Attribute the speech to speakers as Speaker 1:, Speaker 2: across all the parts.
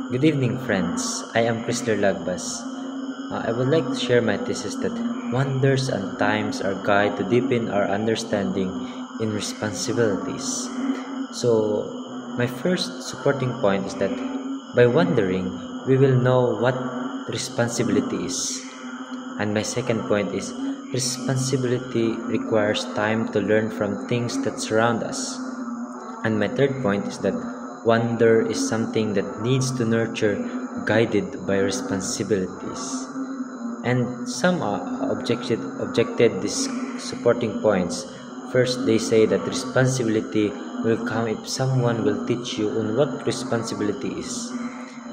Speaker 1: Good evening, friends. I am Chrysler Lagbas. I would like to share my thesis that wonders and times are guide to deepen our understanding in responsibilities. So, my first supporting point is that by wondering, we will know what responsibility is. And my second point is responsibility requires time to learn from things that surround us. And my third point is that wonder is something that needs to nurture, guided by responsibilities. And some objected these supporting points. First, they say that responsibility will come if someone will teach you on what responsibility is.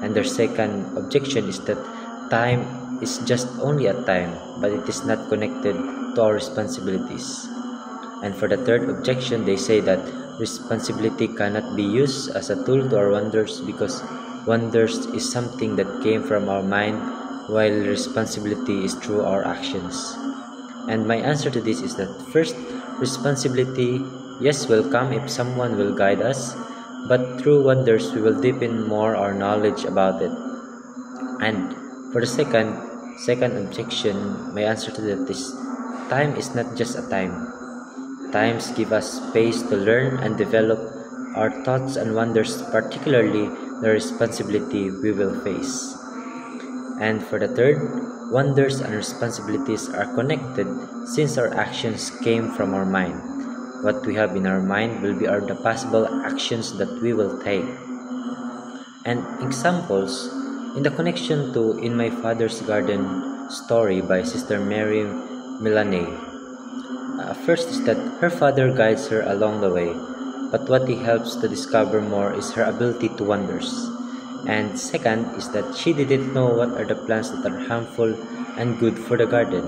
Speaker 1: And their second objection is that time is just only a time, but it is not connected to our responsibilities. And for the third objection, they say that responsibility cannot be used as a tool to our wonders because wonders is something that came from our mind, while responsibility is through our actions. And my answer to this is that first, responsibility, yes, will come if someone will guide us, but through wonders we will deepen more our knowledge about it. And for the second objection, my answer to that is time is not just a time. Times give us space to learn and develop our thoughts and wonders, particularly the responsibility we will face. And for the third, wonders and responsibilities are connected since our actions came from our mind. What we have in our mind will be the possible actions that we will take. And examples in the connection to In My Father's Garden story by Sister Mary Milanay. First is that her father guides her along the way, but what he helps to discover more is her ability to wonders. And second is that she didn't know what are the plants that are harmful and good for the garden.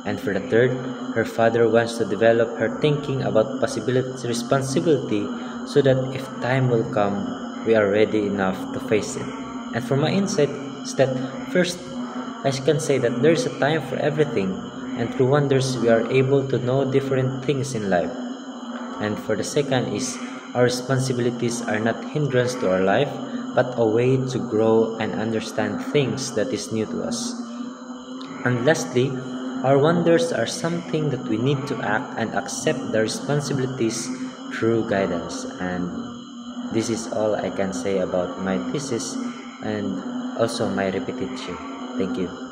Speaker 1: And for the third, her father wants to develop her thinking about responsibility so that if time will come, we are ready enough to face it. And for my insight is that first, I can say that there is a time for everything, and through wonders we are able to know different things in life. And for the second is our responsibilities are not hindrance to our life, but a way to grow and understand things that is new to us. And lastly, our wonders are something that we need to act and accept the responsibilities through guidance. And this is all I can say about my thesis and also my repetition. Thank you.